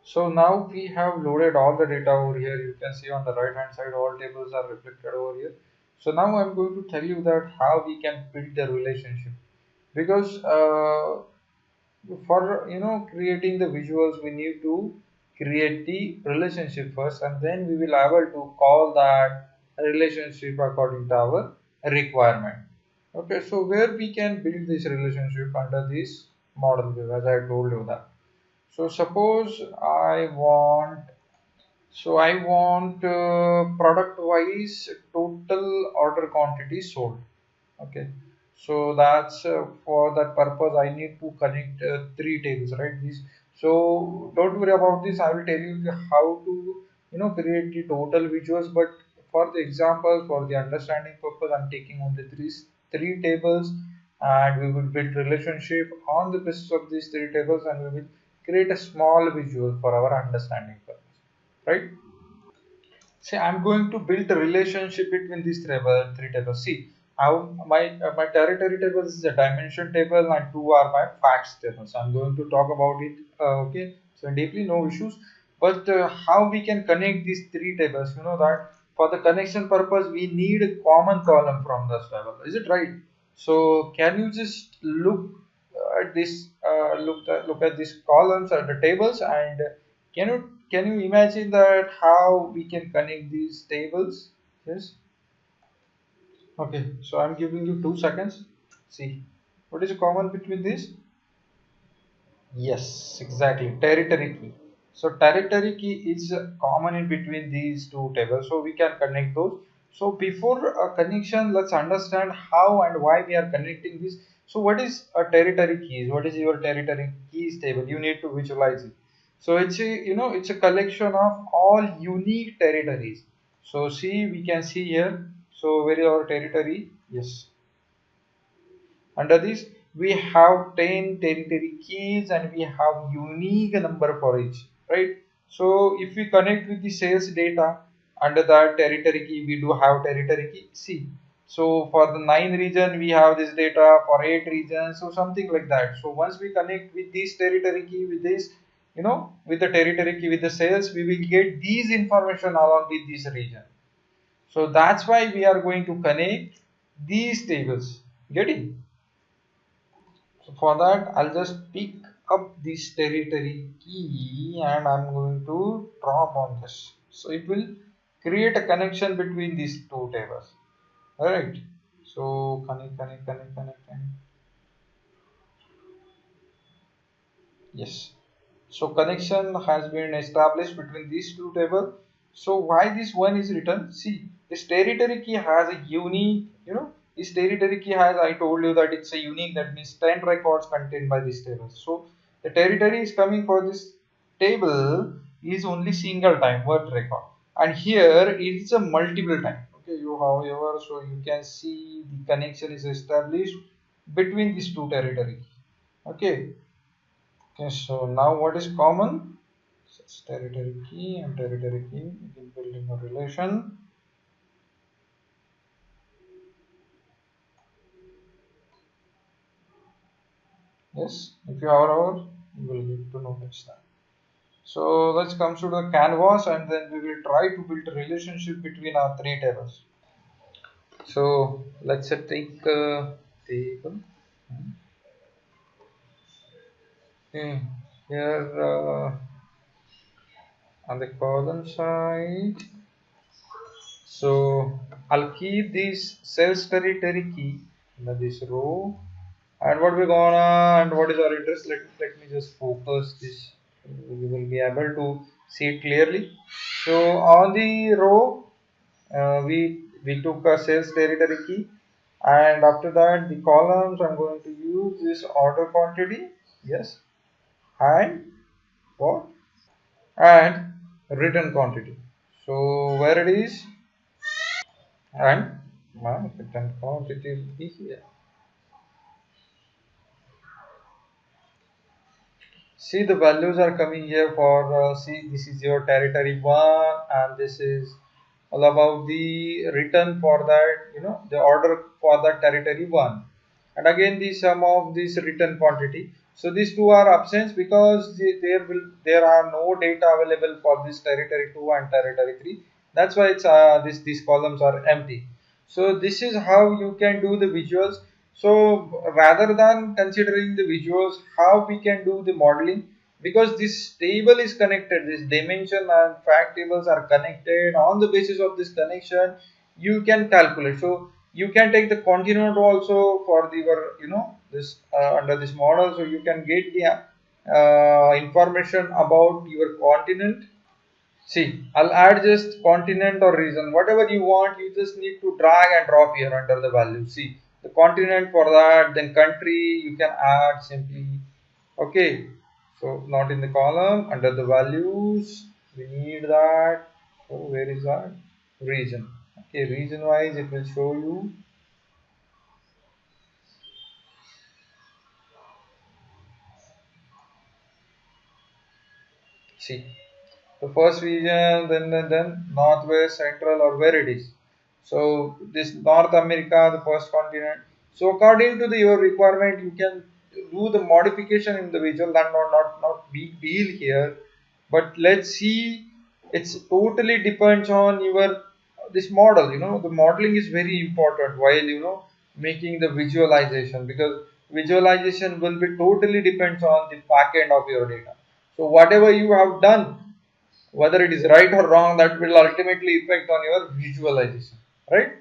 So now we have loaded all the data over here. You can see on the right hand side all tables are reflected over here. So now I'm going to tell you that how we can build the relationship, because for creating the visuals we need to create the relationship first, and then we will able to call that relationship according to our requirement. Okay, so where we can build this relationship under this model view, as I told you that. So suppose I want product wise total order quantity sold. Okay, so that's for that purpose I need to connect three tables, right? This, so don't worry about this. I will tell you how to create the total visuals, but for the example, for the understanding purpose, I'm taking only three tables, and we will build relationship on the basis of these three tables, and we will create a small visual for our understanding purpose, right? See, I'm going to build a relationship between these three tables. See, my territory table is a dimension table, and two are my facts tables. I'm going to talk about it. Okay, so deeply no issues. But how we can connect these three tables? You know that for the connection purpose, we need a common column from this table. Is it right? So can you just look at this? Look at these columns or the tables, and can you imagine that how we can connect these tables? Yes. Okay. So I'm giving you 2 seconds. See, what is common between these? Yes, exactly. Territory key. So territory key is common in between these two tables. So we can connect those. So before a connection, let's understand how and why we are connecting this. So what is a territory keys? What is your territory keys table? You need to visualize it. So it's a collection of all unique territories. So see, we can see here. So where is our territory? Yes. Under this, we have 10 territory keys and we have unique number for each, right? So if we connect with the sales data under that territory key, we do have territory key C. So for the 9 region, we have this data for 8 regions, so something like that. So once we connect with this territory key with this, with the territory key with the sales, we will get these information along with this region. So that's why we are going to connect these tables. Get it? So for that, I'll just pick up this territory key and I'm going to drop on this. So it will create a connection between these two tables. Alright. So connect. Yes. So connection has been established between these two tables. So why this one is written? See, this territory key has a unique, this territory key has, I told you that it's a unique, that means 10 records contained by this table. So the territory is coming for this table is only single time, one record. And here it's a multiple time. Okay, however, so you can see the connection is established between these two territory. Okay. Okay, so now what is common? So it's territory key and territory key. We will building a relation. Yes, if you have our, you will get to know next time. So let's come to the canvas and then we will try to build a relationship between our three tables. So let's take table. Okay, here on the column side. So I'll keep this sales territory key in this row. And what we're gonna and what is our interest? Let me just focus this. We will be able to see it clearly. So on the row, we took a sales territory key, and after that the columns I'm going to use this order quantity. Yes, and what? And return quantity. So where it is, and my return quantity will be here. See, the values are coming here for see, this is your territory 1 and this is all about the return for that, the order for that territory 1, and again the sum of this return quantity. So these two are absent because there are no data available for this territory 2 and territory 3. That's why it's these columns are empty. So this is how you can do the visuals. So rather than considering the visuals, how we can do the modeling, because this table is connected, this dimension and fact tables are connected. On the basis of this connection, you can calculate. So you can take the continent also for the your this under this model, so you can get the information about your continent. See, I'll add just continent or region, whatever you want. You just need to drag and drop here under the value. See the continent for that, then country you can add simply. Okay, so not in the column, under the values we need that. So where is that? Region. Okay, region wise it will show you. See the first region, then northwest, central, or where it is. So this North America, the first continent. So according to your requirement, you can do the modification in the visual. That not big deal here, but let's see. It's totally depends on your this model. The modeling is very important while making the visualization, because visualization will be totally depends on the back end of your data. So whatever you have done, whether it is right or wrong, that will ultimately affect on your visualization, right?